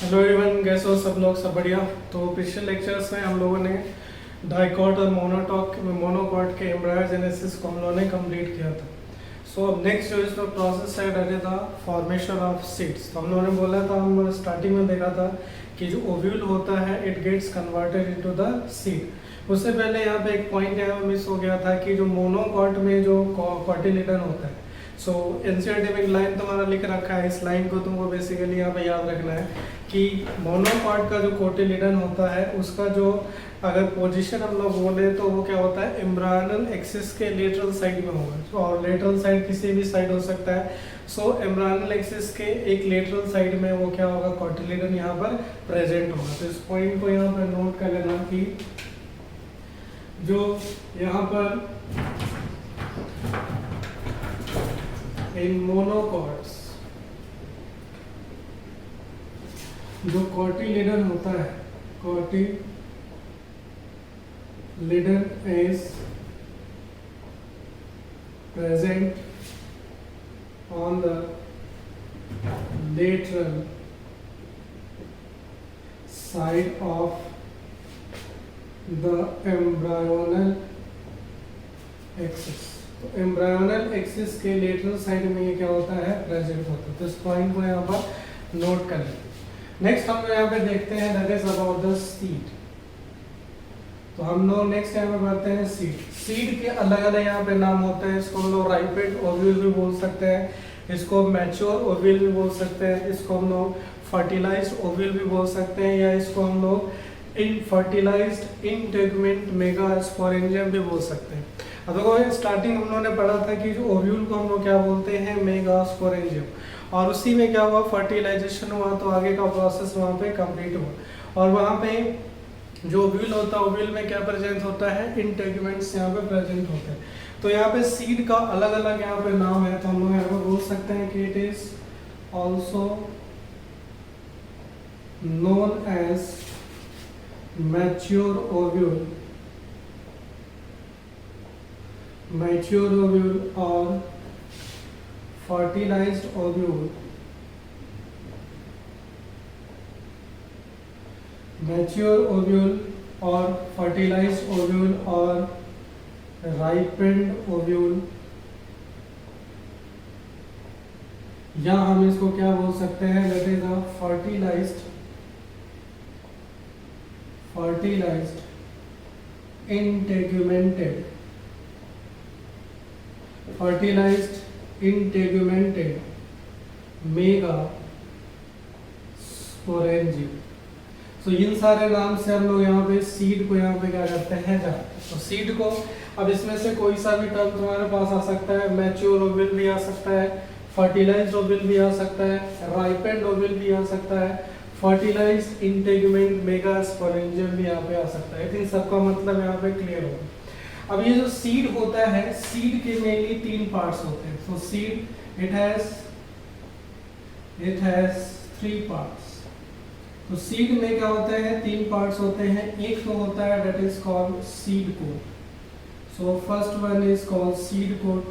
Hello everyone, कैसे हो सब लोग? सब बढ़िया। तो पिछले लेक्चर्स में हम लोगों ने डाइकॉट और मोनोकॉट के एम्ब्रायोजेनेसिस को हम लोगों ने कंप्लीट किया था। सो अब नेक्स्ट जो इसमें प्रोसेस है that is the formation of seeds. तो हम लोगों ने बोला था, हम स्टार्टिंग में देखा था कि जो ओव्यूल होता है it gets converted into the seed. उससे पहले यहाँ पे एक पॉइंट यहाँ मिस हो गया था कि जो मोनोकॉट में जो कॉटिलिडन होता है, सो एनसीईआरटी में एक लाइन तुम्हारा लिख रखा है, इस लाइन को तुमको बेसिकली यहाँ पे याद रखना है कि मोनोकॉट का जो कोटिलिडन होता है उसका जो अगर पोजीशन हम लोग बोले तो वो क्या होता है, एम्ब्रायनल एक्सिस के लेटरल साइड में होगा। और लेटरल साइड किसी भी साइड हो सकता है। सो एम्ब्रायनल एक्सिस के एक लेटरल साइड में वो क्या होगा, कोटिलिडन यहाँ पर प्रेजेंट होगा। तो इस पॉइंट को यहाँ पर नोट कर लेना कि जो यहाँ पर इन मोनोकॉट्स जो कोटिलिडन होता है, cotyledon is present on the lateral side of the embryonal axis. तो एम्ब्रायोनल एक्सिस के लेटरल साइड में ये क्या होता है, प्रेजेंट होता है। तो इस पॉइंट को यहाँ पर नोट कर लेते हैं। नेक्स्ट हम लोग यहाँ पे देखते हैं that is about the seed. तो हम लोग नेक्स्ट यहाँ पे बढ़ते हैं सीड। सीड के अलग अलग यहाँ पे नाम होते हैं। इसको हम लोग राइपेड ओव्यूल भी बोल सकते हैं, इसको मैच्योर ओव्यूल भी बोल सकते हैं, इसको हम लोग फर्टिलाइज्ड ओव्यूल भी बोल सकते हैं, या इसको हम लोग इनफर्टिलाइज्ड इंटेगुमेंट मेगास्पोरेंजियम भी बोल सकते हैं। अब देखो, स्टार्टिंग हम लोगों ने पढ़ा था कि जो ओव्यूल को हम लोग क्या बोलते हैं, मेगास्पोरेंजियम, और उसी में क्या हुआ, फर्टिलाइजेशन हुआ, तो आगे का प्रोसेस वहाँ पे कंप्लीट हुआ। और वहाँ पे जो ओव्यूल होता है, ओव्यूल में क्या प्रेजेंट होता है, इंटेगुमेंट्स यहाँ पे प्रेजेंट होते हैं। तो यहाँ पे सीड का अलग अलग यहाँ पे नाम है। तो हम लोग यहाँ पे बोल सकते हैं कि it is also known as mature ovule, mature ovule और fertilized ovule, mature ovule और fertilized ovule और ripened ovule, या हम इसको क्या बोल सकते हैं, that is a fertilized integumented, fertilized integumented megasporangium. So इन सारे नाम से हम लोग यहाँ पे सीड को यहाँ पे क्या करते हैं, जानते हैं। तो सीड को अब इसमें से कोई सा भी टर्म तुम्हारे पास आ सकता है, मैच्योर ओव्यूल भी आ सकता है, फर्टिलाइज्ड ओव्यूल भी आ सकता है, राइपेंड ओव्यूल भी आ सकता है, फर्टिलाइज्ड इंटेगुमेंट मेगास्पोरेंजियम भी यहाँ पे आ सकता है। इन सबका मतलब यहाँ पे क्लियर होगा। अब ये जो सीड होता है, सीड के मेनली तीन पार्ट्स होते हैं। सो सीड इट हैज 3 पार्ट्स। तो सीड में क्या होता है, 3 पार्ट्स होते हैं। एक तो होता है that is called seed coat. So first one is called seed coat.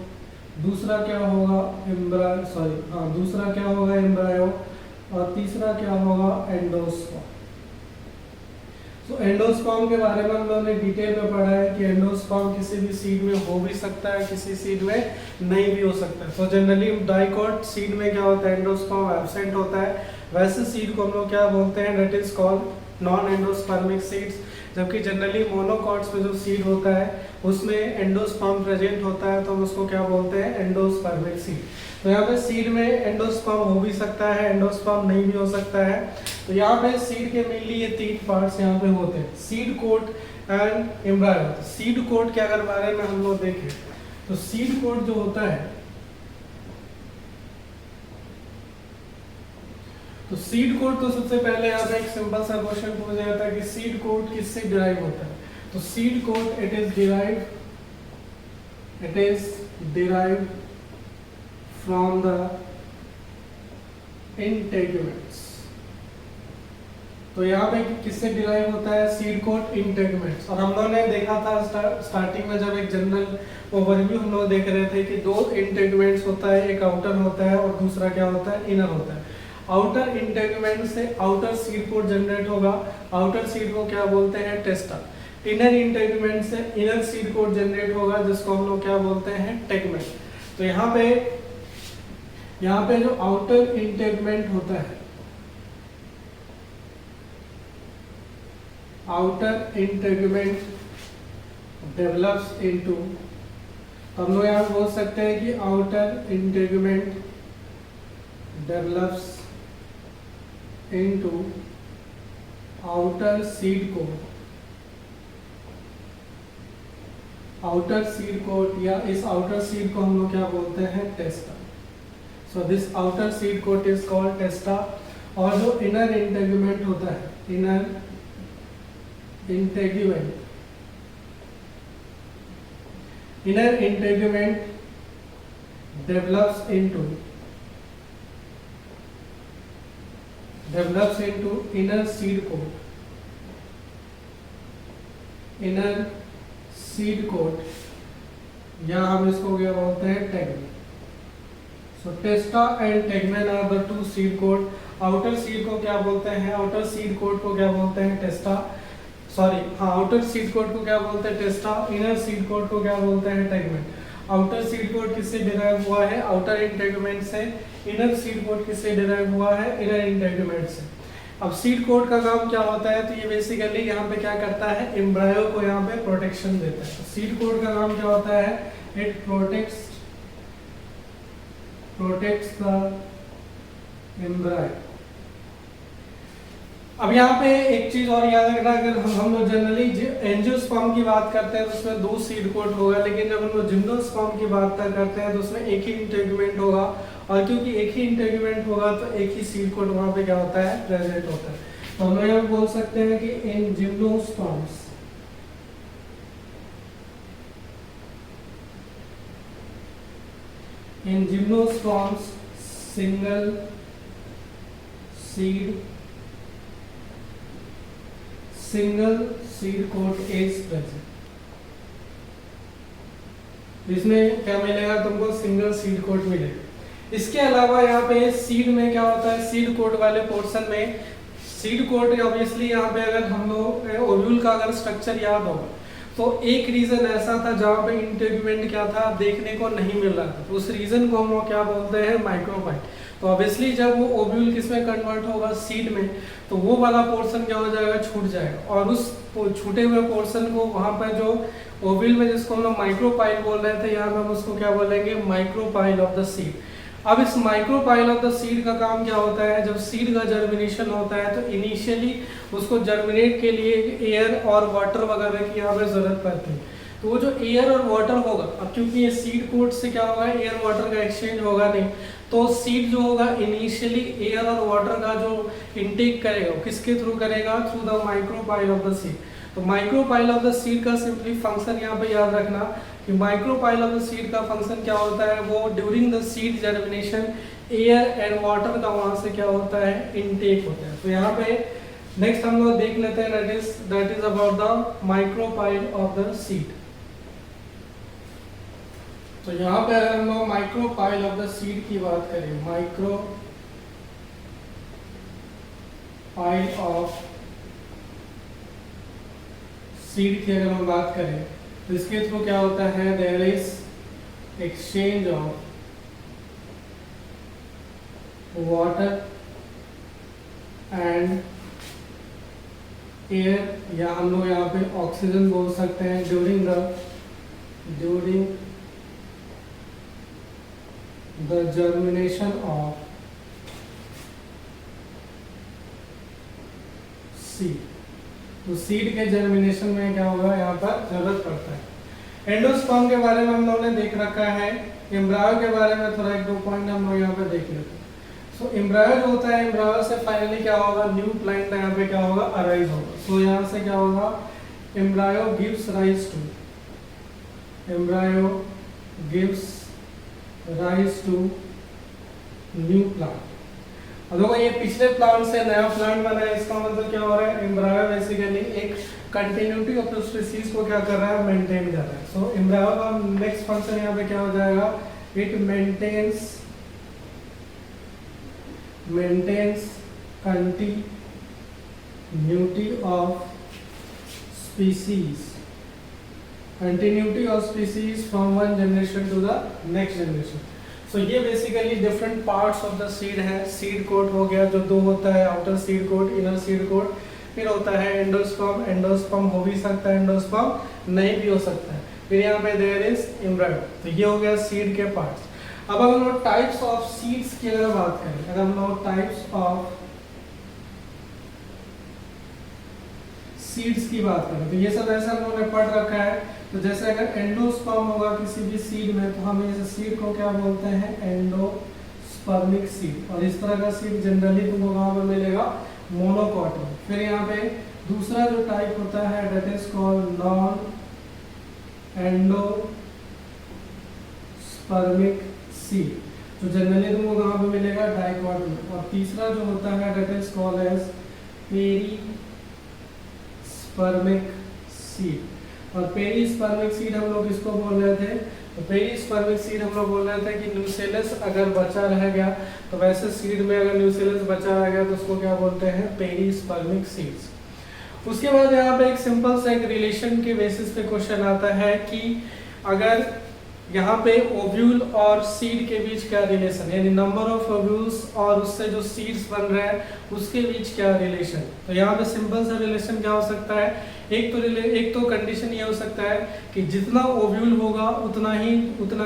दूसरा क्या होगा, दूसरा क्या होगा, एम्ब्रायो। और तीसरा क्या होगा, एंडोस्पर्म। तो एंडोस्पर्म के बारे में हम लोगों ने डिटेल में पढ़ा है कि एंडोस्पर्म किसी भी सीड में हो भी सकता है, किसी सीड में नहीं भी हो सकता है। तो जनरली डाइकॉट सीड में क्या होता है, एंडोस्पर्म एब्सेंट होता है। वैसे सीड को हम लोग क्या बोलते हैं, that is called non endospermic seeds. जबकि जनरली मोनोकॉट्स में जो सीड होता है उसमें एंडोस्पर्म प्रेजेंट होता है, तो हम उसको क्या बोलते हैं, एंडोस्पर्मिक सीड। तो यहाँ पे सीड में एंडोस्पर्म हो भी सकता है, एंडोस्पर्म नहीं भी हो सकता है। तो यहाँ पे सीड के मेनली ये 3 पार्ट्स यहाँ पे होते हैं, seed coat and embryo. Seed coat के अगर बारे में हम लोग देखें तो सीड कोट जो होता है, तो सीड कोट, तो सबसे पहले यहाँ पे एक सिंपल सा क्वेश्चन पूछा जाता है कि सीड कोट किससे डिराइव होता है। तो seed coat it is derived from the integuments. तो यहाँ पे किससे डिराइव होता है, सीड कोट इंटेगुमेंट्स। और हम लोगों ने देखा था स्टार्टिंग में, जब एक जनरल ओवरव्यू हम लोग देख रहे थे कि 2 इंटेगुमेंट्स होता है, एक आउटर होता है और दूसरा क्या होता है, इनर होता है। आउटर इंटेगुमेंट से आउटर सीड कोड जनरेट होगा, आउटर सीड को क्या बोलते हैं, टेस्टा। इनर इंटेगुमेंट से इनर सीड कोड जनरेट होगा, जिसको हम लोग क्या बोलते हैं, टेगमेंट। तो यहाँ पे जो आउटर इंटेगुमेंट होता है, आउटर इंटेगुमेंट डेवलप्स इनटू, हम लोग यहाँ बोल सकते हैं कि outer integument develops into outer seed coat, outer seed coat, या इस आउटर सीड को हम लोग क्या बोलते हैं, testa. So this outer seed coat is called testa. और जो इनर इंटेगुमेंट होता है, inner integument, inner integument develops into inner seed coat, inner seed coat, या हम इसको क्या बोलते हैं, tegmen. So testa and tegmen are the two seed coat. Outer seed को क्या बोलते हैं, आउटर सीड कोड को क्या बोलते हैं, टेस्टा, सॉरी हाँ, आउटर सीड कोड को क्या बोलते हैं, टेस्टा। इनर सीड कोड को क्या बोलते हैं, टेगमेन। आउटर सीड कोड किससे डिराइव हुआ है, आउटर इंटेगुमेंट से। इनर सीड कोड किससे डिराइव हुआ है, इनर इंटेगुमेंट से। अब सीड कोड का काम क्या होता है, तो ये बेसिकली यहाँ पे क्या करता है, एम्ब्रायो को यहाँ पे प्रोटेक्शन देता है। सीड कोड का काम क्या होता है, इट प्रोटेक्ट्स द एम्ब्रायो। अब यहाँ पे एक चीज और याद रखना, अगर हम लोग जनरली एंजियोस्पर्म की बात करते हैं तो उसमें 2 सीड कोड होगा, लेकिन जब हम लोग जिम्नोस्पर्म की बात करते हैं तो उसमें एक ही इंटेगुमेंट होगा, और क्योंकि एक ही इंटेगुमेंट होगा तो एक ही सीड कोड वहाँ पे क्या होता है, प्रेजेंट होता है। तो हम लोग यहाँ बोल सकते हैं कि इन gymnosperms, single seed coat is present. इसमें क्या मिलेगा तुमको, सिंगल सीड कोड मिलेगा। इसके अलावा यहाँ पे सीड में क्या होता है, सीड कोड वाले पोर्शन में, सीड कोड ऑब्वियसली यहाँ पे अगर हम लोग ओव्यूल का अगर स्ट्रक्चर याद होगा तो एक रीजन ऐसा था जहाँ पे इंटेगुमेंट क्या था, देखने को नहीं मिल रहा था, तो उस रीजन को हम लोग क्या बोलते हैं, माइक्रोपाइल। तो ऑब्वियसली जब वो ओव्यूल किसमें कन्वर्ट होगा, सीड में, तो वो वाला पोर्शन क्या हो जाएगा, छूट जाएगा, और उस छूटे हुए पोर्शन को वहाँ पर जो ओव्यूल में जिसको हम लोग माइक्रोपाइल बोल रहे थे, यहाँ पे हम उसको क्या बोलेंगे, माइक्रोपाइल ऑफ द सीड। अब इस माइक्रोपाइल ऑफ द सीड का काम क्या होता है, जब सीड का जर्मिनेशन होता है तो इनिशियली उसको जर्मिनेट के लिए एयर और वाटर वगैरह की यहाँ पे जरूरत पड़ती है। तो वो जो एयर और वाटर होगा, अब क्योंकि ये सीड कोड से क्या होगा, एयर वाटर का एक्सचेंज होगा नहीं, तो सीड जो होगा इनिशियली एयर और वाटर का जो इनटेक करेगा वो किसके थ्रू करेगा, through the micropyle of the seed. तो माइक्रोपाइल ऑफ द सीड का सिंपली फंक्शन यहाँ पे याद रखना कि माइक्रोपाइल ऑफ द सीड का फंक्शन क्या होता है, वो during the seed germination air and water का वहां से क्या होता है, इनटेक होता है। तो यहाँ पे नेक्स्ट हम लोग देख लेते हैं, that is about the micropyle of the seed. तो यहाँ पे अगर हम लोग माइक्रोपाइल ऑफ द सीड की बात करें, माइक्रोपाइल ऑफ सीड की अगर हम बात करें तो इसके थ्रू क्या होता है, there is exchange of water and air, या हम लोग यहाँ पे ऑक्सीजन बोल सकते हैं, during the germination of seed. तो सीड के जर्मिनेशन में क्या होगा, यहाँ पर जरूरत पड़ता है। एंडोस्पर्म के बारे में हम लोगों ने देख रखा है, एम्ब्रायो के बारे में थोड़ा 1-2 पॉइंट हम लोग यहाँ पे देख लेते हैं। सो एम्ब्रायो जो होता है, एम्ब्रायो से फाइनली क्या होगा, न्यू प्लांट यहाँ पे क्या होगा, अराइज होगा। सो यहाँ से क्या होगा, embryo gives rise to new plant. और देखो ये पिछले प्लांट से नया प्लांट बना है, इसका मतलब क्या हो रहा है, एम्ब्रायो बेसिकली एक कंटिन्यूटी ऑफ द स्पीशीज को क्या कर रहा है, मेंटेन कर रहा है। सो एम्ब्रायो का नेक्स्ट फंक्शन यहाँ पे क्या हो जाएगा, it maintains maintains continuity of species from one generation to the next generation. So ये basically different parts of the seed है। सीड कोट हो गया जो दो होता है, outer seed coat, inner seed coat. फिर होता है एंडोस्पर्म, एंडोस्पर्म हो भी सकता है, एंडोस्पर्म नहीं भी हो सकता है। फिर यहाँ पे देयर इज एम्ब्रायो। तो ये हो गया सीड के पार्ट्स। अब अगर हम लोग टाइप्स ऑफ सीड्स की अगर बात करें, अगर हम लोग टाइप्स ऑफ सीड्स की बात करें तो ये सब ऐसा हम लोगों ने पढ़ रखा है। तो जैसे अगर एंडोस्पर्म होगा किसी भी सीड में तो हम इस सीड को क्या बोलते हैं, एंडोस्पर्मिक सीड। और इस तरह का सीड जनरली तुमको कहाँ पर मिलेगा, मोनोकॉट में। फिर यहाँ पे दूसरा जो टाइप होता है that is called non endospermic seed, जो जनरली तुमको कहाँ पे मिलेगा, डाइकॉट में। और तीसरा जो होता है that is called as perispermic seed. और पेरीस्पर्मिक सीड हम लोग इसको बोल रहे थे, तो पेरीस्पर्मिक सीड हम लोग बोल रहे थे कि न्यूसेलस अगर बचा रह गया तो वैसे सीड में अगर न्यूसेलस बचा रह गया तो उसको क्या बोलते हैं, पेरीस्पर्मिक सीड्स। उसके बाद यहाँ पे एक सिंपल सा एक रिलेशन के बेसिस पे क्वेश्चन आता है कि अगर यहाँ पे ओव्यूल और सीड के बीच क्या रिलेशन, यानी नंबर ऑफ ओव्यूल्स और उससे जो सीड्स बन रहे हैं उसके बीच क्या रिलेशन। तो यहाँ पे सिंपल सा रिलेशन क्या हो सकता है, एक तो कंडीशन ये हो सकता है कि जितना ओव्यूल होगा उतना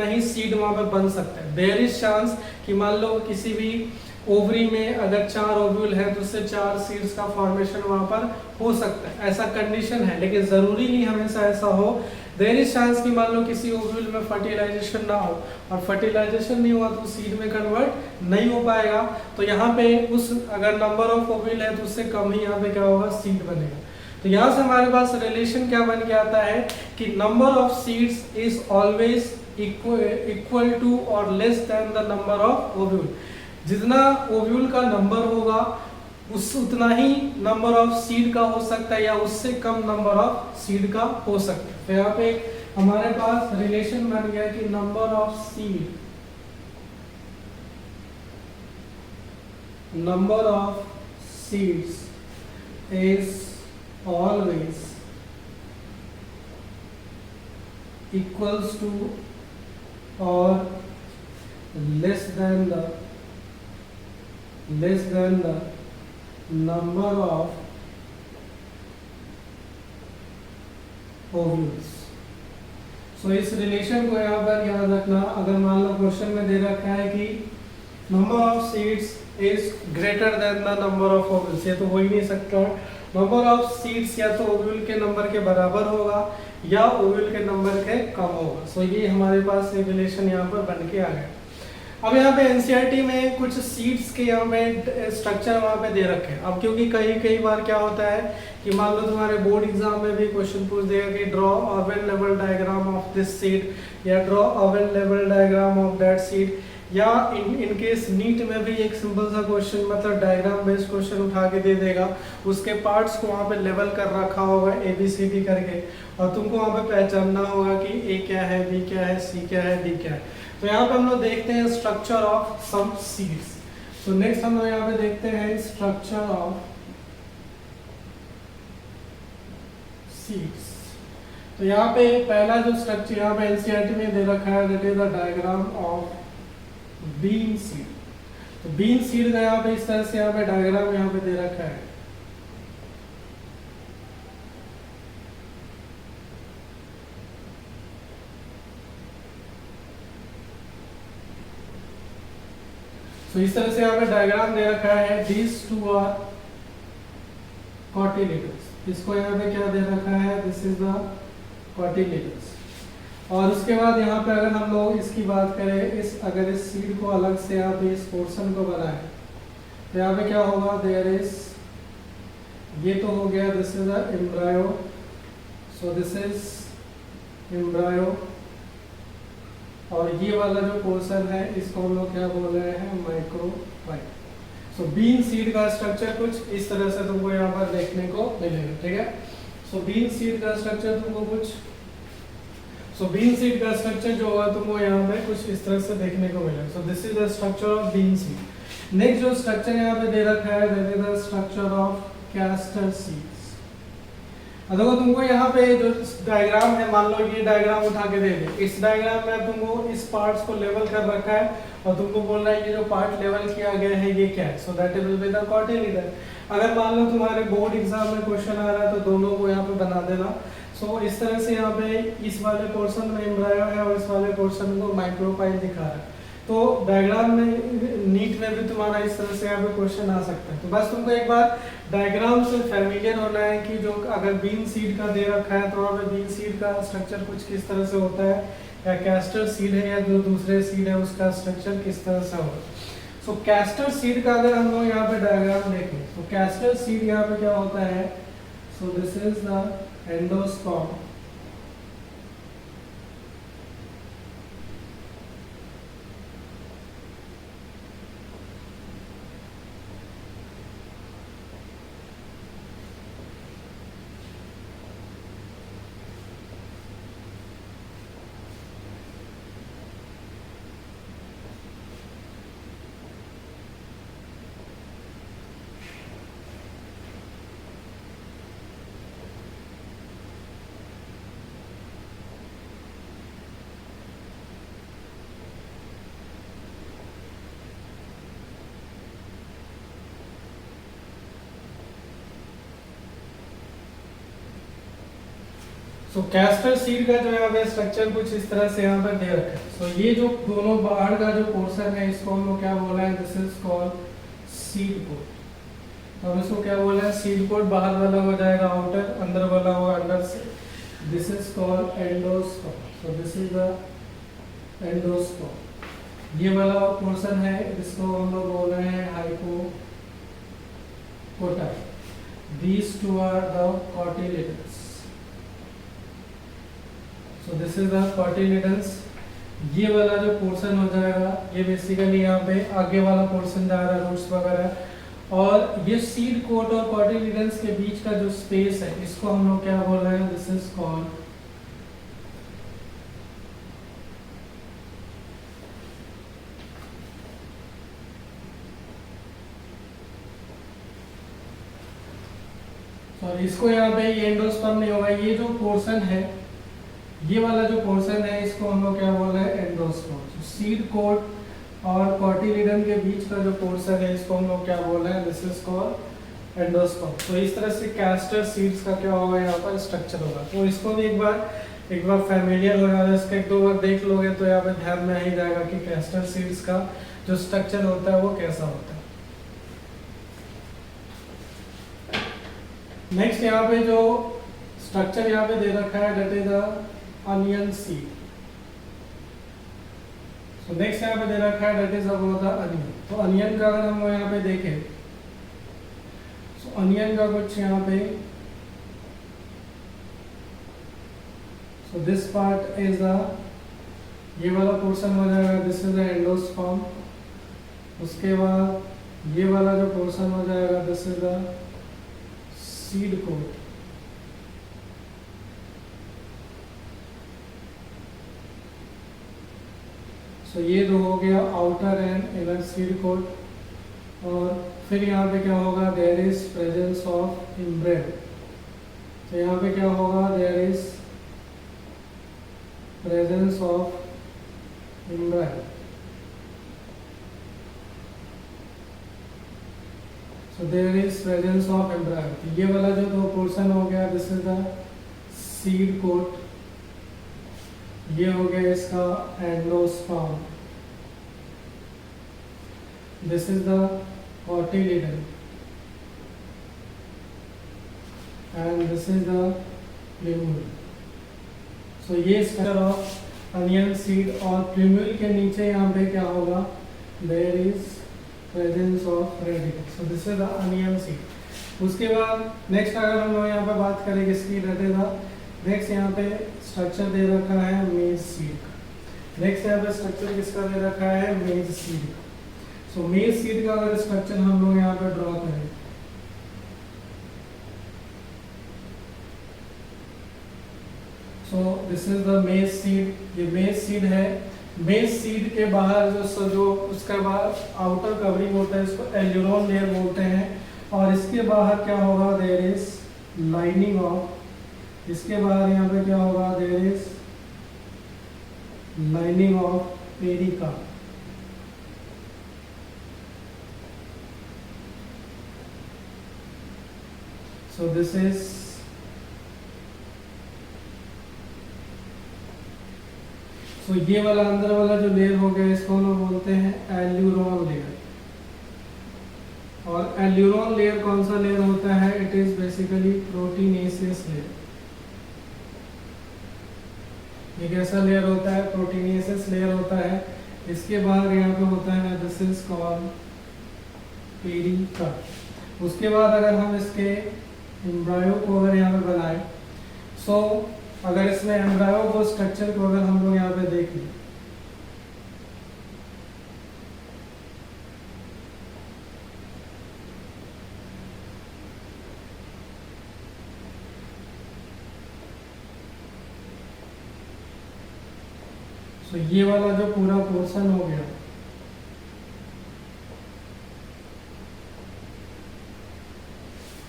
ही सीड वहाँ पे बन सकता है। देयर इज चांस कि मान लो किसी भी ओवरी में अगर 4 ओव्यूल है तो उससे 4 सीड्स का फॉर्मेशन वहाँ पर हो सकता है, ऐसा कंडीशन है। लेकिन ज़रूरी नहीं हमेशा ऐसा हो। देयर इज चांस कि मान लो किसी ओव्यूल में फर्टिलाइजेशन ना हो और फर्टिलाइजेशन नहीं हुआ तो सीड में कन्वर्ट नहीं हो पाएगा। तो यहाँ पे उस अगर नंबर ऑफ ओव्यूल है तो उससे कम ही यहाँ पे क्या होगा, सीड बनेगा। तो यहाँ से हमारे पास रिलेशन क्या बन के आता है कि number of seeds is always equal to और less than the number of ovule. जितना ओव्यूल का नंबर होगा उतना ही नंबर ऑफ सीड का हो सकता है या उससे कम नंबर ऑफ सीड का हो सकता है। तो यहाँ पे हमारे पास रिलेशन बन गया कि number of seeds is always equals to or less than the number of ovules। सो इस रिलेशन को यहाँ पर याद रखना। अगर मान लो क्वेश्चन में दे रखा है कि number of seeds is greater than the number of ovules, ये तो हो ही नहीं सकता। नंबर ऑफ सीड्स या तो ओव्यूल के नंबर के बराबर होगा या ओव्यूल के नंबर के कम होगा। सो ये हमारे पास एक रिलेशन यहाँ पर बन के आ गया। अब यहाँ पे एनसीईआरटी में कुछ सीड्स के यहाँ पे स्ट्रक्चर वहाँ पे दे रखे हैं। अब क्योंकि कई बार क्या होता है कि मान लो तुम्हारे बोर्ड एग्जाम में भी क्वेश्चन पूछ देगा कि ड्रॉ ऑवेल लेवल डायग्राम ऑफ दिस सीड या ड्रॉ ऑवेल लेवल डायग्राम ऑफ दैट सीड, या इन केस नीट में भी एक सिंपल सा क्वेश्चन मतलब डायग्राम बेस्ड क्वेश्चन उठा के दे देगा। उसके पार्ट्स को वहाँ पे लेवल कर रखा होगा ABCD करके और तुमको वहाँ पे पहचानना होगा कि A क्या है, B क्या है, C क्या है, D क्या है। तो यहाँ पे हम लोग देखते हैं स्ट्रक्चर ऑफ सम सीड्स। तो नेक्स्ट हम लोग यहाँ पे देखते हैं स्ट्रक्चर ऑफ सीड्स। तो यहाँ पे पहला जो स्ट्रक्चर यहाँ पे एनसीईआरटी में दे रखा है that is the diagram of bean seed. तो बीन सीड का यहाँ पे इस तरह से यहाँ पे डायग्राम यहाँ पे दे रखा है। तो इस तरह से यहाँ पे डायग्राम दे रखा है। These two are cotyledons। इसको यहाँ पे क्या दे रखा है, दिस इज द cotyledons। और उसके बाद यहाँ पे अगर हम लोग इसकी बात करें, अगर इस सीड को अलग से यहाँ पे इस पोर्शन को बनाए तो यहाँ पे क्या होगा, देयर इज, ये तो हो गया, this is the embryo. So this is embryo और ये वाला जो पोर्शन है इसको हम लोग क्या बोल रहे हैं, माइक्रोफाइट। सो बीन सीड का स्ट्रक्चर कुछ इस तरह से तुमको यहाँ पर देखने को मिलेगा, ठीक है। सो बीन सीड का स्ट्रक्चर तुमको कुछ बीन सीड का स्ट्रक्चर जो होगा तुमको यहाँ पे कुछ इस तरह से देखने को मिलेगा। So this is the structure of bean seed. Next जो स्ट्रक्चर यहाँ पे दे रखा है that is the structure of castor seeds. देखो तुमको यहाँ पे जो डायग्राम है, मान लो ये डायग्राम उठा के दे दे, इस डायग्राम में तुमको इस पार्ट्स को लेवल कर रखा है और तुमको बोल रहा है ये जो पार्ट लेवल किया गया है ये क्या है, so that will be the cotyledon. अगर मान लो तुम्हारे बोर्ड एग्जाम में क्वेश्चन आ रहा है तो दोनों को यहाँ पे बना देना। सो इस तरह से यहाँ पे इस वाले पोर्शन में एम्ब्रायो है और इस वाले पोर्शन को माइक्रोपाइल दिखा रहा है। तो डायग्राम में नीट में भी तुम्हारा इस तरह से यहाँ पे क्वेश्चन आ सकता है। तो बस तुमको एक बार डायग्राम से फैमिलियर होना है कि जो अगर बीन सीड का दे रखा है तो वहाँ पे बीन सीड का स्ट्रक्चर कुछ किस तरह से होता है, या कैस्टर सीड है या जो दूसरे सीड है उसका स्ट्रक्चर किस तरह से होगा। सो कैस्टर सीड का अगर हम लोग यहाँ पे डायग्राम देखें तो कैस्टर सीड यहाँ पे क्या होता है, सो this is the endosperm. So castor seed का जो यहाँ पे स्ट्रक्चर कुछ इस तरह से यहाँ पर दे रखा है। सो ये जो दोनों बाहर का जो पोर्शन है इसको हम लोग क्या बोल रहे हैं, this is called seed coat. तो हम इसको क्या बोल रहे हैं, सीड कोट बाहर वाला हो जाएगा आउटर, अंदर वाला होगा अंदर से, this is called endosperm. So this is the endosperm. ये वाला पोर्शन है इसको हम लोग बोल रहे हैं hypocotyl. These two are the cotyledons. So this is the cotyledons. ये वाला जो पोर्शन हो जाएगा ये बेसिकली यहाँ पे आगे वाला पोर्शन जा रहा है, रूट्स वगैरह। और ये सीड कोट और कॉटिलिडन्स के बीच का जो स्पेस है इसको हम लोग क्या बोल रहे हैं, दिस इज कॉल्ड सॉरी, इसको यहाँ पे ये एंडोस्पर्म नहीं होगा, ये जो पोर्शन है ये वाला जो पोर्शन है इसको हम लोग क्या बोल रहे हैं, एंडोस्पर्म। सीड कोट और कॉटिलिडन के बीच का जो पोर्शन है इसको हम लोग क्या बोल रहे हैं, दिस इज कॉल्ड एंडोस्पर्म। तो इस तरह से कैस्टर सीड्स का क्या होगा यहाँ पर स्ट्रक्चर होगा। तो इसको भी एक बार फैमिलियर हो जाएगा, इसका एक दो बार देख लोगे तो यहाँ पे ध्यान में आ ही जाएगा कि कैस्टर सीड्स का जो स्ट्रक्चर होता है वो कैसा होता है। नेक्स्ट यहाँ पे जो स्ट्रक्चर यहाँ पे दे रखा है that is the onion seed. So next यहाँ पे दे रखा है that is about the onion. तो अनियन का अगर हम यहाँ पे देखें तो अनियन का कुछ यहाँ पे, so this part is the, ये वाला पोर्शन हो जाएगा, दिस इज द एंडोस्पर्म। उसके बाद ये वाला जो पोर्शन हो जाएगा this is the seed coat. So ये दो हो गया outer and inner seed coat. और फिर यहाँ पे क्या होगा, there is presence of embryo. तो यहाँ पे क्या होगा, there is presence of embryo. So there is presence of embryo. ये वाला जो दो पोर्शन हो गया this is the seed coat, ये हो गया इसका endosperm, this is the cotyledon and this is the plumule. So ये स्ट्रक्चर ऑफ अनियन सीड। और प्लूम्यूल के नीचे यहाँ पे क्या होगा, there is presence of radicle. So this is the onion seed. उसके बाद नेक्स्ट अगर हम लोग यहाँ पे बात करें किसकी, दैट इज द नेक्स्ट यहाँ पे स्ट्रक्चर दे रखा है मेज सीड का। नेक्स्ट यहाँ पे स्ट्रक्चर किसका दे रखा है, मेज सीड का। सो मेज सीड का अगर स्ट्रक्चर हम लोग यहाँ पे ड्रॉ करें, सो दिस इज द मेज सीड। ये मेज सीड है, बेस सीड के बाहर जो उसका बाहर आउटर कवरिंग होता है इसको एल्यूरोन लेयर बोलते हैं, और इसके बाहर क्या होगा, देयर इज लाइनिंग ऑफ, इसके बाहर यहाँ पे क्या होगा, there is lining of pericarp. So this is ये वाला अंदर वाला जो लेयर हो गया इसको हम बोलते हैं एल्यूरोन लेयर। और एल्यूरोन लेयर कौन सा लेयर होता है, it is basically proteinaceous layer. ये कैसा लेयर होता है, प्रोटीनेसियस लेयर होता है। इसके बाहर यहाँ पे होता है दिस इज कॉल्ड पेरिकार्प। उसके बाद अगर हम इसके एम्ब्रायो को अगर यहाँ पे बनाए, सो अगर इसमें एम्ब्रायो को स्ट्रक्चर को अगर हम लोग यहाँ पे देख लें, तो ये वाला जो पूरा पोर्शन हो गया,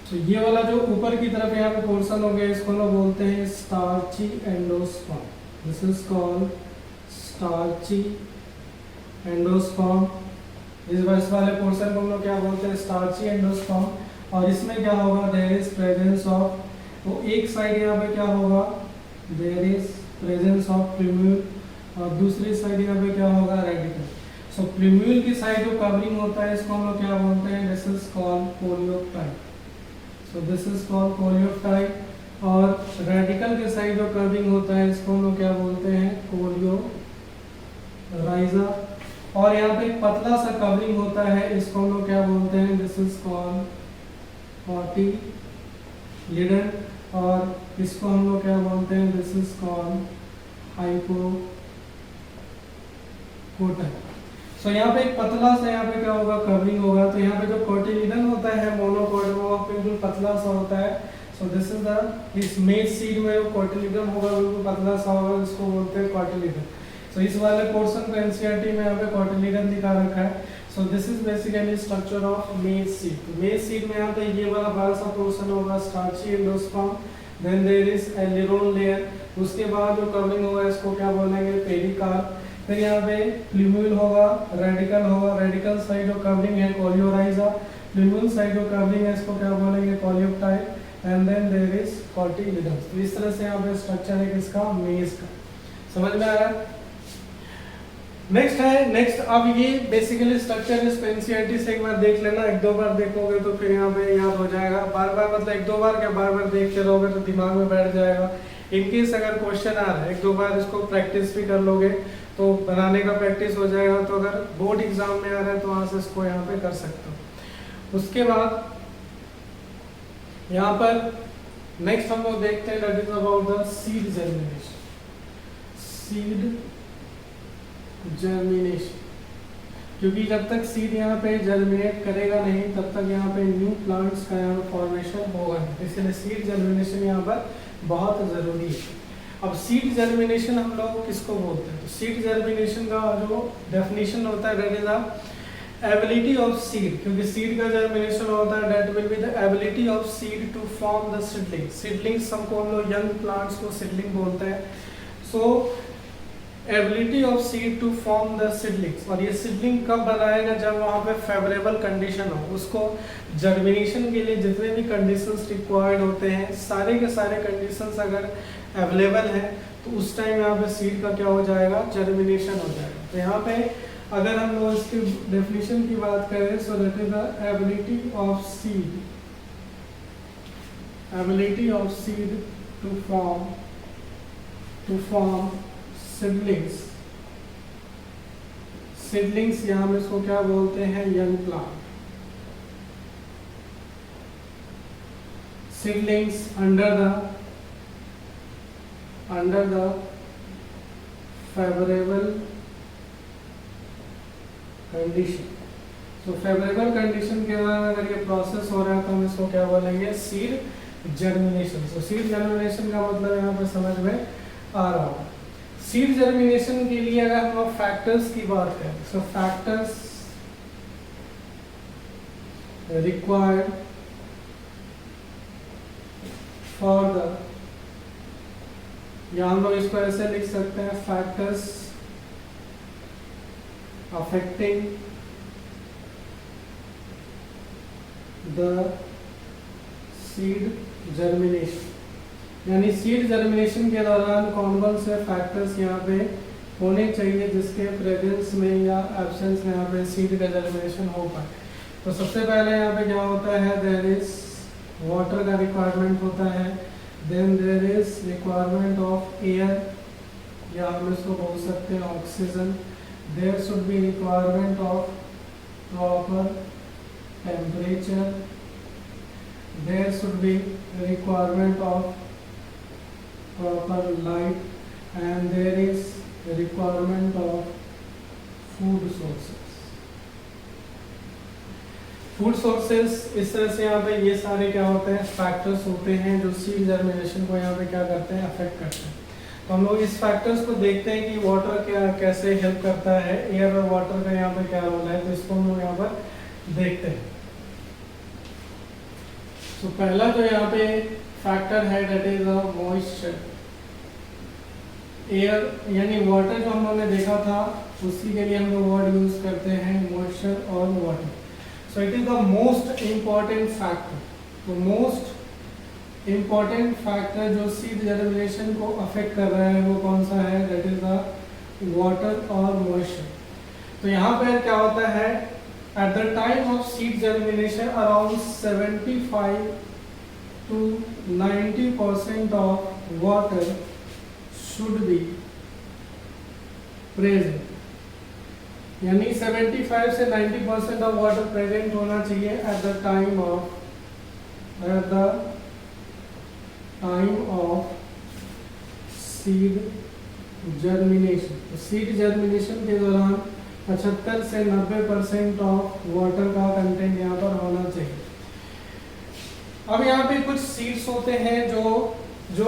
तो ये वाला जो ऊपर की तरफ यहाँ पे पोर्शन हो गया इसको लोग बोलते हैं starchy endosperm. This is called starchy endosperm. इस वाले पोर्शन को हम लोग क्या बोलते हैं, स्टार्ची एंडोस्पर्म। और इसमें क्या होगा, देयर इज प्रेजेंस ऑफ, तो एक साइड यहाँ पे क्या होगा, देयर इज प्रेजेंस ऑफ प्रिम्यूल, और दूसरी साइड यहाँ पे क्या होगा, रेडिकल। सो प्रिम्यूल की साइड जो कवरिंग होता है इसको हम लोग क्या बोलते हैं, this is called coleoptile. So this is called coleoptile. और रेडिकल के साइड जो कवरिंग होता है इसको हम लोग क्या बोलते हैं, कोलियोराइजा। और यहाँ पे एक पतला सा कवरिंग होता है इसको हम लोग क्या बोलते हैं, दिस इज कॉल्ड कोटिलिडन। और इसको हम लोग क्या बोलते हैं, दिस इज कॉल्ड हाइपोकोटाइप। सो यहाँ पे एक पतला सा यहाँ पे क्या होगा, कवरिंग होगा। तो यहाँ पे जो कोटिलिडन होता है मोनोकोट वो बिल्कुल पतला सा होता है। सो दिस इज द, इस मेज सीड में जो कोटिलिडन होगा बिल्कुल पतला सा होगा, इसको बोलते हैं कोटिलिडन। सो इस वाले पोर्शन को एनसीईआरटी में यहाँ पे कोटिलिडन दिखा रखा है। सो this is basically structure of मेज सीड। तो मेज सीड में यहाँ पे ये वाला बड़ा सा पोर्शन होगा starchy endosperm, then there is aleurone layer. उसके बाद जो कवरिंग होगा इसको क्या बोलेंगे, पेरिकार्प। फिर यहाँ पे प्लूम्यूल होगा, रेडिकल होगा, रेडिकल साइड जो कवरिंग है कोलियोराइजा, प्लूम्यूल साइड जो कवरिंग है इसको क्या बोलेंगे, coleoptile, and then there is cotyledon. तो इस तरह से यहाँ पे स्ट्रक्चर है किसका, मेज का। समझ में आ रहा है? नेक्स्ट अब ये बेसिकली स्ट्रक्चर इस एनसीईआरटी से एक बार देख लेना, एक दो बार देखोगे तो फिर यहाँ पे याद हो जाएगा। बार बार मतलब एक दो बार क्या, बार बार देखते रहोगे तो दिमाग में बैठ जाएगा। इनकेस अगर क्वेश्चन आ रहा है एक दो बार इसको प्रैक्टिस भी कर लोगे तो बनाने का प्रैक्टिस हो जाएगा। तो अगर बोर्ड एग्जाम में आ रहा है तो वहां से इसको यहाँ पे कर सकते हो। उसके बाद यहाँ पर नेक्स्ट हम लोग देखते हैं that is about the seed germination. Seed germination, क्योंकि जब तक सीड यहाँ पे जर्मिनेट करेगा नहीं तब तक यहाँ पे न्यू प्लांट्स का यहाँ फॉर्मेशन होगा नहीं, इसलिए सीड जर्मिनेशन यहाँ पर बहुत ज़रूरी है। अब सीड जर्मिनेशन हम लोग किसको बोलते हैं, तो सीड जर्मिनेशन का जो डेफिनेशन होता है that is the ability of seed, क्योंकि सीड का जर्मिनेशन होता है that will be the ability of seed to form the seedling. Seedlings हमको हम लोग यंग प्लांट्स को सीडलिंग बोलते हैं। So ability of seed to form the seedlings, और ये सीडलिंग कब बनाएगा, जब वहाँ पे फेवरेबल कंडीशन हो। उसको जर्मिनेशन के लिए जितने भी कंडीशंस रिक्वायर्ड होते हैं सारे के सारे कंडीशंस अगर अवेलेबल है तो उस टाइम यहाँ पे सीड का क्या हो जाएगा, जर्मिनेशन हो जाएगा। तो यहाँ पे अगर हम लोग इसकी डेफिनेशन की बात करें so that is the ability of seed to form seedlings यहाँ में इसको क्या बोलते हैं, young plant. Seedlings under the favourable condition. तो फेवरेबल कंडीशन के दौरान अगर ये प्रोसेस हो रहा है तो हम इसको क्या बोलेंगे, सीड जर्मिनेशन। तो सीड जर्मिनेशन का मतलब यहाँ पे समझ में आ रहा होगा। सीड जर्मिनेशन के लिए अगर हम लोग फैक्टर्स की बात करें, सो फैक्टर्स रिक्वायर्ड फॉर द, या हम लोग इसको ऐसे लिख सकते हैं, factors affecting the seed germination, यानी सीड जर्मिनेशन के दौरान कौन कौन से फैक्टर्स यहाँ पे होने चाहिए जिसके प्रेजेंस में या एब्सेंस में यहाँ पे सीड का जर्मिनेशन हो पाए। तो सबसे पहले यहाँ पे क्या होता है, देयर इज वाटर का रिक्वायरमेंट होता है, then there is requirement of air, या हम इसको बोल सकते हैं oxygen, there should be requirement of proper temperature, there should be requirement of proper light, and there is requirement of food sources. Food sources इस तरह से यहाँ पे ये सारे क्या होते हैं, फैक्टर्स होते हैं जो सीड जर्मिनेशन को यहाँ पे क्या करते हैं, अफेक्ट करते हैं। तो हम लोग इस फैक्टर्स को देखते हैं कि वाटर क्या कैसे हेल्प करता है, एयर और वाटर का यहाँ पे क्या रोल है, तो इसको हम लोग यहाँ पर देखते हैं। तो पहला जो यहाँ पे फैक्टर है दैट इज मॉइस्चर, एयर यानी वाटर जो हम लोगों ने देखा था उसी के लिए हम लोग वर्ड यूज करते हैं मॉइस्चर और water. So it is the most important factor, तो मोस्ट इम्पॉर्टेंट फैक्टर जो सीड जर्मिनेशन को अफेक्ट कर रहा है वो कौन सा है, दैट इज द वाटर और मॉइस्चर। तो यहाँ पर क्या होता है, at the time of seed germination around 75 to 90% of water should be present, यानी 75 से 90% of water present होना चाहिए at the time of seed germination। तो सीड जर्मिनेशन के दौरान 75 से 90% ऑफ वाटर का कंटेंट यहाँ पर होना चाहिए। अब यहाँ पे कुछ सीड्स होते हैं जो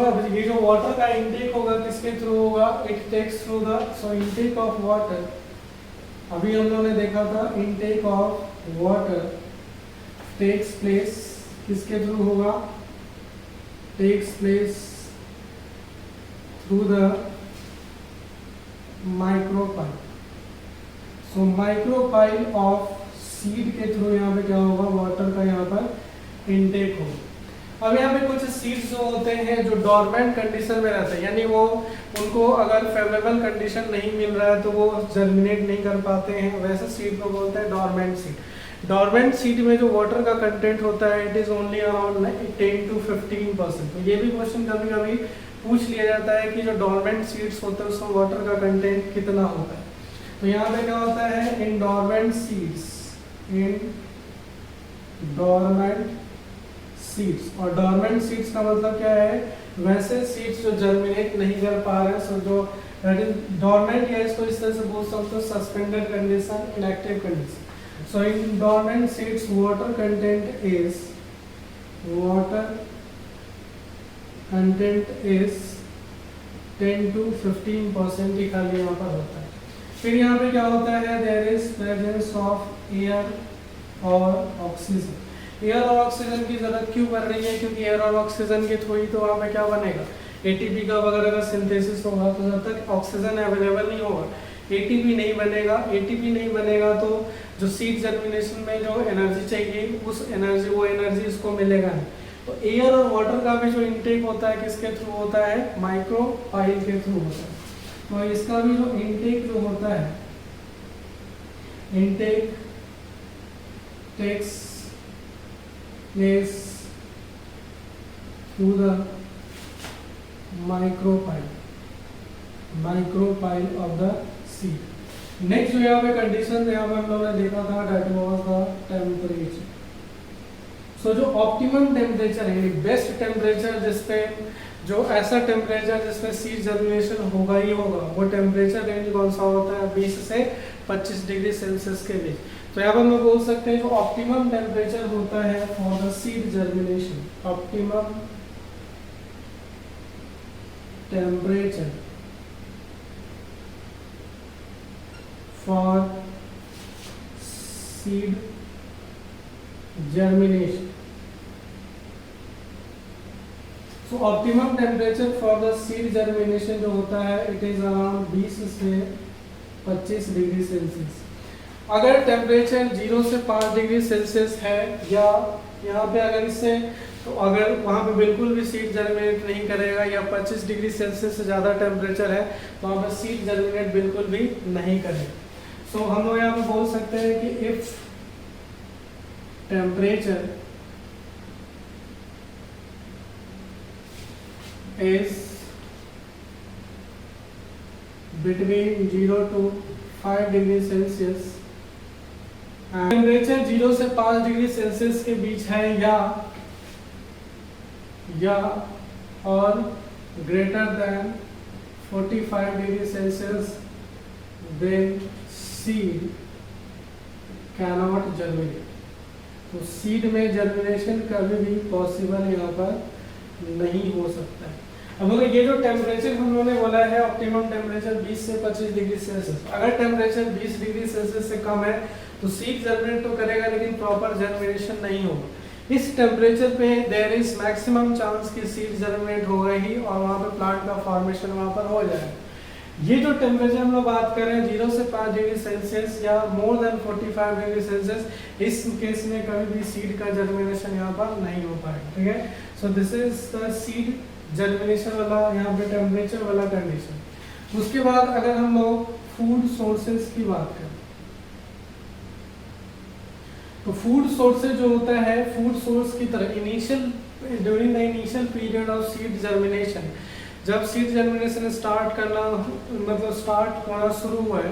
अब ये जो वाटर का इनटेक होगा किसके थ्रू होगा, it takes through the, so intake of water, अभी हम लोगों ने देखा था intake of water takes place किसके थ्रू होगा, takes place through the micropyle. So micropyle of seed के थ्रू यहाँ पे क्या होगा, वाटर का यहाँ पर इनटेक होगा। अब यहाँ पे कुछ सीड्स जो होते हैं जो डॉर्मेंट कंडीशन में रहते हैं, यानी वो उनको अगर फेवरेबल कंडीशन नहीं मिल रहा है तो वो जर्मिनेट नहीं कर पाते हैं, वैसे सीड को बोलते हैं डॉर्मेंट सीड। डॉर्मेंट सीड में जो वाटर का कंटेंट होता है it is only around 10 to 15%। तो ये भी क्वेश्चन कभी कभी पूछ लिया जाता है कि जो डॉर्मेंट सीड्स होते हैं उसमें वाटर का कंटेंट कितना होता है। तो यहाँ पे क्या होता है, इन डॉर्मेंट सीड्स, और डॉर्मेंट सीड्स का मतलब क्या है, वैसे सीड्स जो जर्मिनेट नहीं कर पा रहे, सो जो डॉर्मेंट या इसको इस तरह से बोल सकते हो suspended condition, inactive condition. So in dormant seeds water content is 10 to 15% ही खाली यहाँ पर होता है। फिर यहाँ पे क्या होता है, there is presence of air और ऑक्सीजन। एयर और ऑक्सीजन की जरूरत क्यों पड़ रही है, क्योंकि एयर और ऑक्सीजन के थ्रू ही तो वहाँ पे क्या बनेगा, एटीपी का वगैरह का सिंथेसिस होगा। तो जब तक ऑक्सीजन अवेलेबल नहीं होगा एटीपी नहीं बनेगा। एटीपी नहीं बनेगा तो जो सीड जर्मिनेशन में जो एनर्जी चाहिए वो एनर्जी इसको मिलेगा नहीं। तो एयर और वाटर का भी जो इनटेक होता है किसके थ्रू होता है, माइक्रोपाइल के थ्रू होता है। तो इसका भी जो इनटेक जो होता है, intake takes place through the micropyle of the seed. Next जो यहाँ पे कंडीशन यहाँ पे हम लोगों ने देखा था दैट वाज द टेम्परेचर। सो जो ऑप्टिमम टेम्परेचर है, बेस्ट टेम्परेचर जिसपे जो ऐसा टेम्परेचर जिसमें सीड जर्मिनेशन होगा ही होगा, वो टेम्परेचर रेंज कौन सा होता है, 20 से 25 डिग्री सेल्सियस के बीच। तो यहाँ पर हम बोल सकते हैं जो ऑप्टिमम टेम्परेचर होता है for the seed germination, optimum temperature for seed germination. So optimum temperature for the seed germination जो होता है it is around 20 से 25 डिग्री सेल्सियस। अगर टेम्परेचर 0 से 5 डिग्री सेल्सियस है या यहाँ पे अगर इससे तो अगर वहाँ पे बिल्कुल भी सीड जर्मिनेट नहीं करेगा या 25 डिग्री सेल्सियस से ज़्यादा टेम्परेचर है तो वहाँ पे सीड जर्मिनेट बिल्कुल भी नहीं करेगा। सो हम लोग यहाँ पे बोल सकते हैं कि if temperature is between 0 to 5 degree Celsius, temperature 0 से 5 डिग्री सेल्सियस के बीच है या और greater than 45 degree Celsius, then seed cannot germinate. तो सीड में जर्मिनेशन कभी भी पॉसिबल यहाँ पर नहीं हो सकता है। अब अगर ये जो टेम्परेचर हम लोगों ने बोला है ऑप्टिमम टेम्परेचर 20 से 25 डिग्री सेल्सियस, अगर टेम्परेचर 20 डिग्री सेल्सियस से कम है तो सीड जर्मिनेट तो करेगा लेकिन प्रॉपर जर्मिनेशन नहीं होगा। इस टेम्परेचर पे देयर इज मैक्सिमम चांस कि सीड जर्मिनेट होगा ही और वहाँ पे प्लांट का फॉर्मेशन वहाँ पर हो जाएगा। ये जो टेम्परेचर हम लोग बात कर रहे हैं 0 से 5 डिग्री सेल्सियस या मोर देन 45 डिग्री सेल्सियस, इस केस में कभी भी सीड का जर्मिनेशन यहाँ पर नहीं हो पाएगा। ठीक है, सो this is the seed germination वाला यहाँ पे टेम्परेचर वाला कंडीशन। उसके बाद अगर हम लोग फूड सोर्सेज की बात करें तो फूड सोर्सेज जो होता है फूड सोर्स की तरह initial during the initial period of seed germination, जब सीड जर्मिनेशन स्टार्ट होना शुरू हुआ है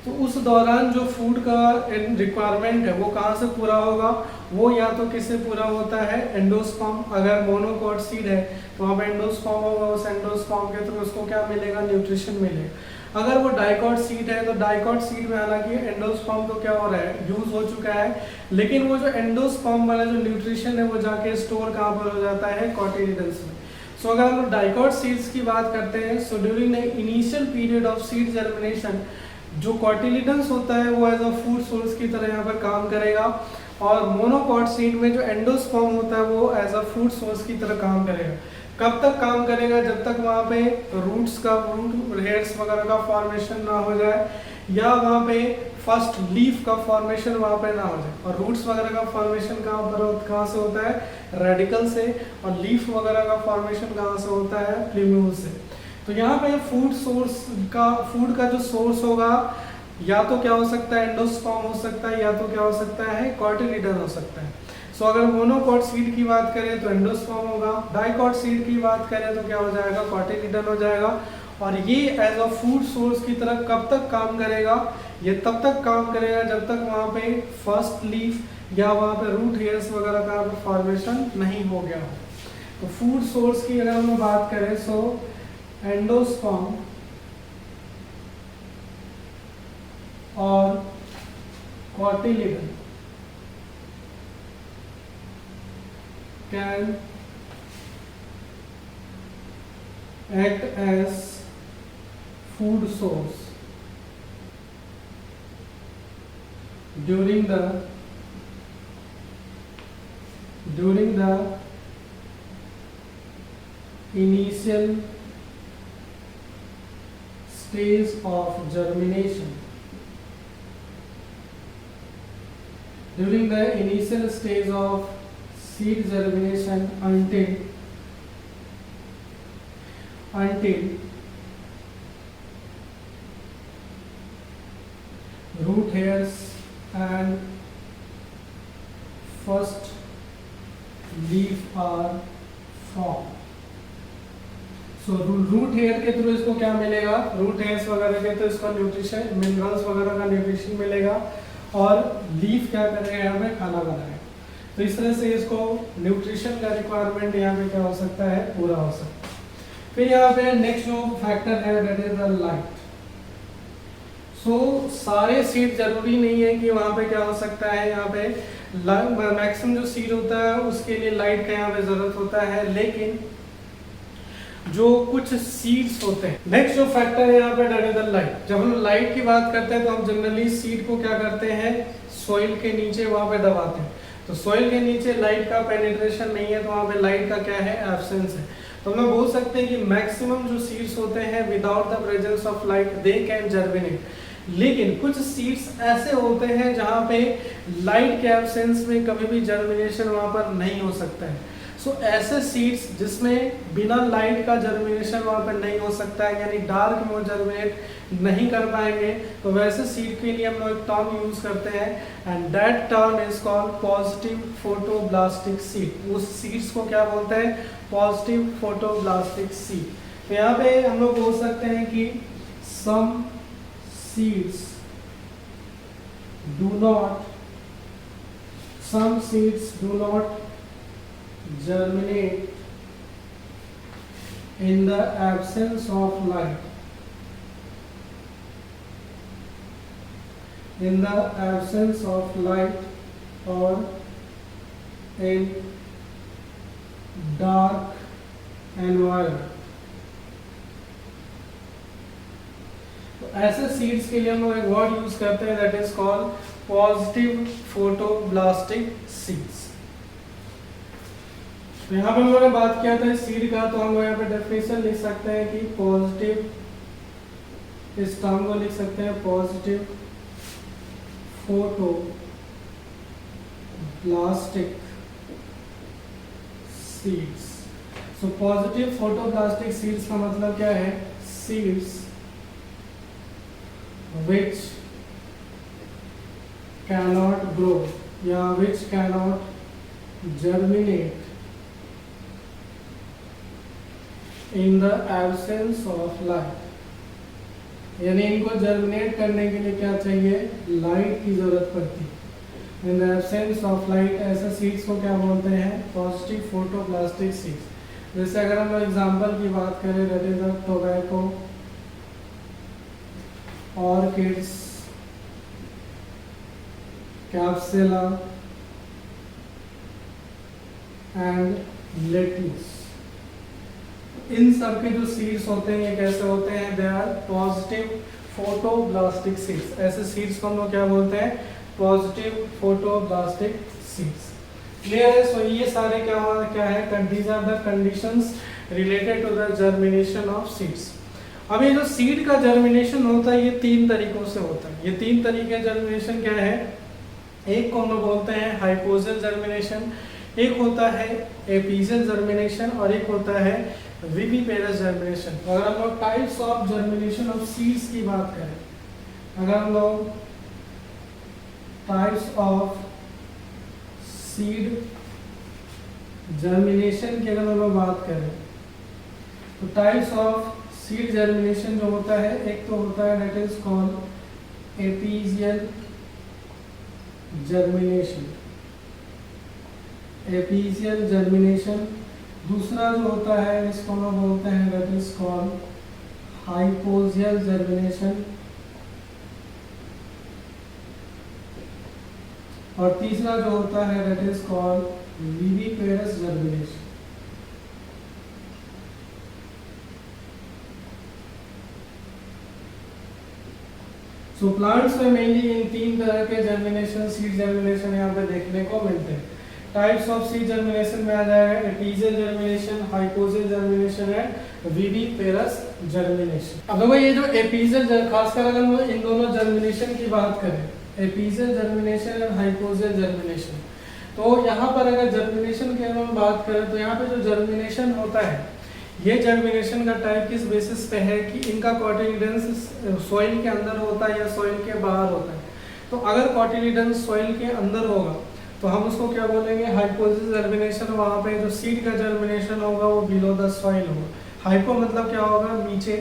तो उस दौरान जो फूड का रिक्वायरमेंट है वो कहाँ से पूरा होगा, वो या तो किससे पूरा होता है एंडोस्पर्म। अगर मोनोकॉट सीड है तो वहाँ पे एंडोस्पर्म होगा, उस एंडोस्पर्म के थ्रू उसको क्या मिलेगा, न्यूट्रिशन मिलेगा। अगर वो डाइकॉट सीड है तो डाइकॉट सीड में हालांकि एंडोस्पर्म तो क्या हो रहा है यूज हो चुका है, लेकिन वो जो एंडोस्पर्म वाला जो न्यूट्रिशन है वो जाके स्टोर कहाँ पर हो जाता है, कॉटिलिडन्स में। सो अगर हम डाइकॉट सीड्स की बात करते हैं so during the initial period of seed germination जो कॉटिलिडन्स होता है वो एज अ फूड सोर्स की तरह यहाँ पर काम करेगा और मोनोकॉट सीड में जो एंडोस्पर्म होता है वो एज अ फूड सोर्स की तरह काम करेगा। कब तक काम करेगा, जब तक वहाँ पे रूट हेयर्स वगैरह का फॉर्मेशन ना हो जाए या वहाँ पे फर्स्ट लीफ का फॉर्मेशन वहाँ पे ना हो जाए। और रूट्स वगैरह का फॉर्मेशन कहाँ से होता है, रेडिकल से, और लीफ वगैरह का फॉर्मेशन कहाँ से होता है, प्लीम्यूल से। तो यहाँ पे फूड का जो सोर्स होगा या तो क्या हो सकता है एंडोस्पर्म हो सकता है या तो क्या हो सकता है कॉटिलिडन हो सकता है। सो अगर मोनोकॉट सीड की बात करें तो एंडोस्पर्म होगा, डाइकॉट सीड की बात करें तो क्या हो जाएगा, कॉटिलिडन हो जाएगा। और ये एज अ फूड सोर्स की तरह कब तक काम करेगा, ये तब तक काम करेगा जब तक वहाँ पे फर्स्ट लीफ या वहाँ पे रूट हेयर्स वगैरह का फॉर्मेशन नहीं हो गया हो। तो फूड सोर्स की अगर हम बात करें सो एंडोस्पर्म और cotyledon can act as food source during the initial stage of germination. During the initial stage of seed germination until root hairs and first leaf are formed. So root hair के थ्रू इसको क्या मिलेगा, root hairs वगैरह के तो इसको nutrition minerals वगैरह का न्यूट्रिशन मिलेगा और लीफ क्या करेगा यहाँ पे खाना बनाएगा। तो इस तरह से इसको न्यूट्रिशन का रिक्वायरमेंट यहाँ पे क्या हो सकता है, पूरा हो सकता है। फिर यहाँ पे नेक्स्ट जो फैक्टर है दैट इज द लाइट। सो सारे सीड जरूरी नहीं है कि वहाँ पे क्या हो सकता है, यहाँ पे मैक्सिमम जो सीड होता है उसके लिए लाइट का यहाँ पे जरूरत होता है, लेकिन जो कुछ सीड्स होते हैं। नेक्स्ट जो फैक्टर है यहाँ पे दैट इज द लाइट। जब हम लाइट की बात करते हैं तो हम जनरली सीड को क्या करते हैं, सॉइल के नीचे वहां पे दबाते हैं। तो सॉइल के नीचे लाइट का पेनिट्रेशन नहीं है, तो वहां पे लाइट का क्या है, एब्सेंस है। तो हम बोल सकते हैं कि मैक्सिमम जो सीड्स होते हैं without the presence of light they can germinate. लेकिन कुछ सीड्स ऐसे होते हैं जहां पे लाइट के एब्सेंस में कभी भी जर्मिनेशन वहां पर नहीं हो सकता है। सो ऐसे सीड्स जिसमें बिना लाइट का जर्मिनेशन वहां पर नहीं हो सकता है, यानी डार्क में जर्मिनेट नहीं कर पाएंगे, तो वैसे सीड के लिए हम लोग एक टर्म यूज करते हैं and that term is called positive photoblastic seed. उस सीड्स को क्या बोलते हैं, पॉजिटिव फोटोब्लास्टिक सीड। तो यहाँ पे हम लोग बोल सकते हैं कि some seeds do not germinate in the absence of light. In the absence of light or in dark environment. तो ऐसे सीड्स के लिए हम लोग एक वर्ड यूज करते हैं that is called positive photoblastic seeds. तो यहाँ पे हम लोगों ने बात किया था सीड का, तो हम लोग यहाँ पे डेफिनेशन लिख सकते हैं कि पॉजिटिव, इस टर्म को लिख सकते हैं positive photoblastic seeds. So positive photoblastic seeds का मतलब क्या है, सीड्स which cannot grow या which cannot germinate in the absence of light। यानी इनको जर्मिनेट करने के लिए क्या चाहिए, लाइट की जरूरत पड़ती है। In the absence of light ऐसे सीड्स को क्या बोलते हैं, पॉजिटिव फोटोप्लास्टिक सीड्स। जैसे अगर हम लोग एग्जांपल की बात करें that is the tobacco, orchids, capsella and lettuce, इन सब के जो सीड्स होते हैं ये कैसे होते हैं, they are positive photoblastic seeds. ऐसे सीड्स को हम लोग क्या बोलते हैं, पॉजिटिव फोटोब्लास्टिक सीड्स। क्लियर है। सो ये सारे क्या है, these are the conditions related to the germination of seeds. अब ये जो सीड का जर्मिनेशन होता है ये तीन तरीकों से होता है। ये तीन तरीके जर्मिनेशन क्या है, एक को हम लोग बोलते हैं हाइपोजल जर्मिनेशन, एक होता है एपिजल जर्मिनेशन और एक होता है विविपेरस जर्मिनेशन। अगर हम लोग types of germination of seeds की बात करें, अगर हम लोग टाइप्स ऑफ सीड जर्मिनेशन की अगर हम लोग बात करें तो टाइप्स ऑफ सीड जर्मिनेशन जो होता है, एक तो होता है that is called epigeal germination, epigeal germination. दूसरा जो होता है इसको हम बोलते हैं that is called hypogeal germination, और तीसरा जो होता है that is called viviparous germination. So plants में मेनली इन तीन तरह के जर्मिनेशन, सीड जर्मिनेशन यहाँ पे देखने को मिलते हैं। टाइप्स ऑफ सीड जर्मिनेशन में आ जाएगा epigeal germination, hypogeal germination and viviparous germination. अब देखो ये जो एपिजियल, खासकर अगर हम इन दोनों जर्मिनेशन की बात करें, एपिजियल जर्मिनेशन एंड हाइपोजियल जर्मिनेशन, तो यहाँ पर अगर जर्मिनेशन की हम बात करें तो यहाँ पे जो जर्मिनेशन होता है ये जर्मिनेशन का टाइप किस बेसिस पे है कि इनका कॉटिलिडन्स सॉइल के अंदर होता है या सॉइल के बाहर होता है। तो अगर कॉटिलिडन्स सॉइल के अंदर होगा तो हम उसको क्या बोलेंगे, हाइपोजियल जर्मिनेशन। वहाँ पे जो सीड का जर्मिनेशन होगा वो बिलो द सॉइल होगा। हाइपो मतलब क्या होगा, नीचे।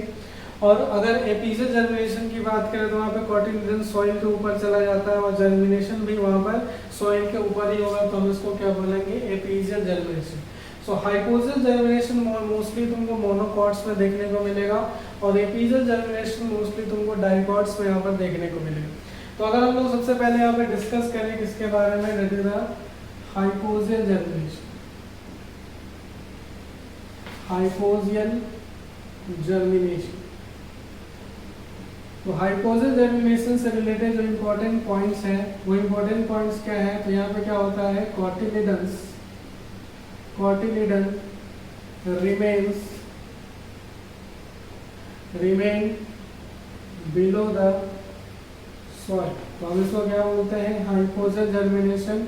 और अगर एपिजियल जर्मिनेशन की बात करें तो वहाँ पे कॉटिलिडन्स सॉइल के ऊपर चला जाता है और जर्मिनेशन भी वहाँ पर सॉइल के ऊपर ही होगा, तो हम इसको क्या बोलेंगे, एपिजियल जर्मिनेशन। सो हाइपोजियल जर्मिनेशन मोस्टली तुमको मोनोकॉट्स में देखने को मिलेगा और एपिजियल जर्मिनेशन मोस्टली तुमको डाइकॉट्स में यहाँ पर देखने को मिलेगा। तो अगर हम लोग सबसे पहले यहाँ पे डिस्कस करें किसके बारे में, that is the hypogeal germination. Hypogeal germination. तो हाइपोजियल जर्मिनेशन से रिलेटेड जो इम्पोर्टेंट पॉइंट्स हैं वो इम्पोर्टेंट पॉइंट्स क्या है, तो यहाँ पे क्या होता है, cotyledon remain below the soil। तो हम इसको क्या बोलते हैं, hypogeal germination.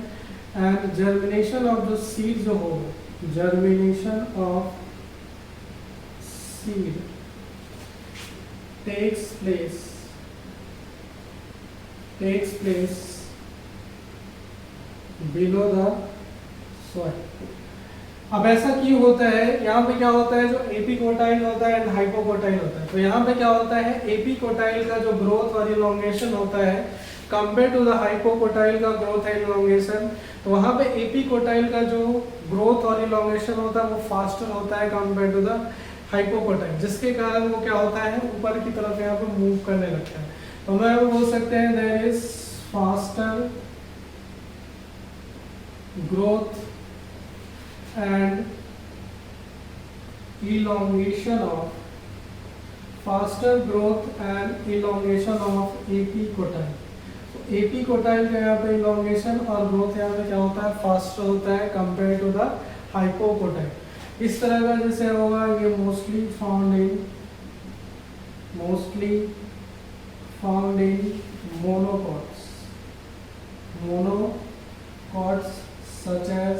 And germination of the seed जो होगा, germination of seed takes place below the soil। अब ऐसा क्यों होता है, यहाँ पे क्या होता है, जो एपिकोटाइल होता है एंड हाइपोकोटाइल होता है। तो यहाँ पे क्या होता है, एपिकोटाइल का जो ग्रोथ और इलोंगेशन होता है कंपेयर टू द हाइपोकोटाइल का ग्रोथ एंड इलोंगेशन, तो वहाँ पे एपिकोटाइल का जो ग्रोथ और इलोंगेशन होता है वो फास्टर होता है कंपेयर टू द हाइपोकोटाइल, जिसके कारण वो क्या होता है, ऊपर की तरफ यहाँ पे मूव करने लगता है। तो हम यहाँ पे बोल सकते हैं there is faster growth and elongation of epicotyl. तो एपिकोटाइल का यहाँ पे इलोंगेशन और ग्रोथ यहाँ पे क्या होता है, फास्टर होता है कंपेयर टू द हाइपोकोटाइल। इस तरह का जैसे होगा, ये mostly found in monocots such as,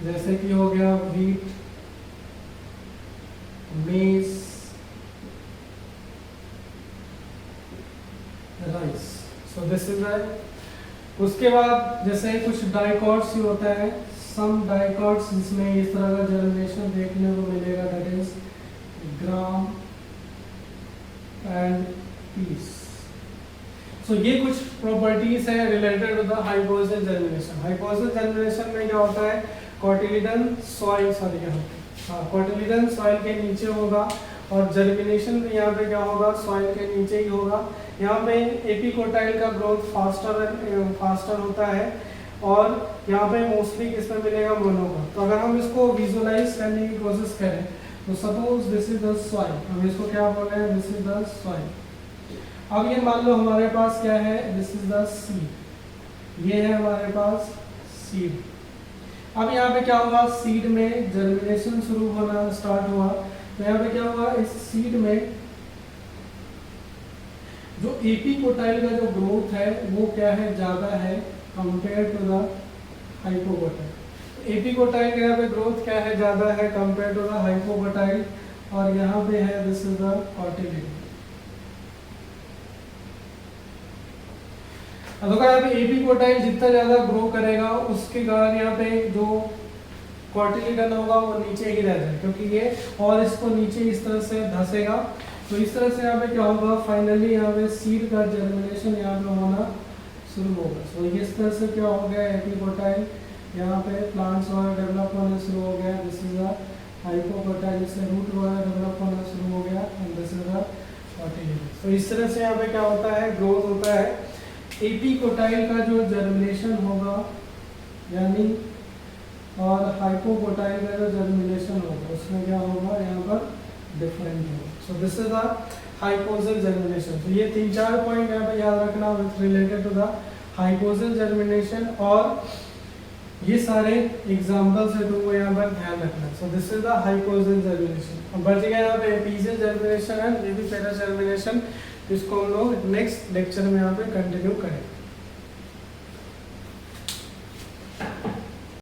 जैसे कि हो गया wheat, maize, rice. So this is right. उसके बाद जैसे कुछ डाइकॉट्स ही होता है, सम डाइकॉट्स जिसमें इस तरह का जर्मिनेशन देखने को मिलेगा, that is gram and peas. So ये कुछ प्रॉपर्टीज है related to the hypogeal germination. Hypogeal germination में क्या होता है, कॉटिलिडन सॉइल के नीचे होगा और जर्मिनेशन भी यहाँ पे क्या होगा, सॉइल के नीचे ही होगा। यहाँ पे एपिकोटाइल का ग्रोथ फास्टर होता है और यहाँ पे मोस्टली किसमें मिलेगा, मोनोकॉट। तो अगर हम इसको विजुअलाइज करने की कोशिश करें तो suppose this is the soil, हम इसको क्या बोल रहे हैं, दिस इज द सॉइल। अब ये मान लो हमारे पास क्या है, दिस इज द सीड, ये है हमारे पास सीड। अब यहाँ पे क्या हुआ, सीड में जर्मिनेशन शुरू होना स्टार्ट हुआ। तो यहाँ पे क्या हुआ, इस सीड में जो एपिकोटाइल का जो ग्रोथ है वो क्या है, ज्यादा है compare to the hypocotyl. Epicotyl का यहाँ पे ग्रोथ क्या है, ज्यादा है कंपेयर टू द हाइपोकोटाइल। और यहाँ पे है दिस इज द कॉटिलिडन। अगर यहाँ पे एपिकोटाइल जितना ज्यादा ग्रो करेगा उसके कारण यहाँ पे जो कॉटिलिडन होगा वो नीचे ही रह जाए, क्योंकि ये और इसको नीचे इस तरह से धंसेगा। तो इस तरह से यहाँ पे क्या होगा, फाइनली यहाँ पे सीड का जर्मिनेशन यहाँ पे होना शुरू होगा। सो इस तरह से क्या हो गया, एपिकोटाइल यहाँ पे प्लांट्स वगैरह डेवलप होना शुरू हो गया। दिस इज द हाइपोकोटाइल से रूट वगैरह डेवलप होना शुरू हो गया and this is the cotyledon. तो इस तरह से यहाँ पे क्या होता है, ग्रोथ होता है। एपिकोटाइल का जो जर्मिनेशन होगा यानी और हाइपोकोटाइल का जो जर्मिनेशन होगा उसमें क्या होगा, यहाँ पर डिफरेंट होगा। So this is the hypogeal germination. तो ये 3-4 पॉइंट यहाँ पे याद रखना with related to the hypogeal germination, और ये सारे एग्जांपल्स है तुमको यहाँ पर ध्यान रखना। So this is the hypogeal germination. अब बच गया यहाँ पे एपिजियल जर्मिनेशन है, ये भी पहला जर्मिनेशन, इसको हम लोग नेक्स्ट लेक्चर में यहाँ पे कंटिन्यू करेंगे।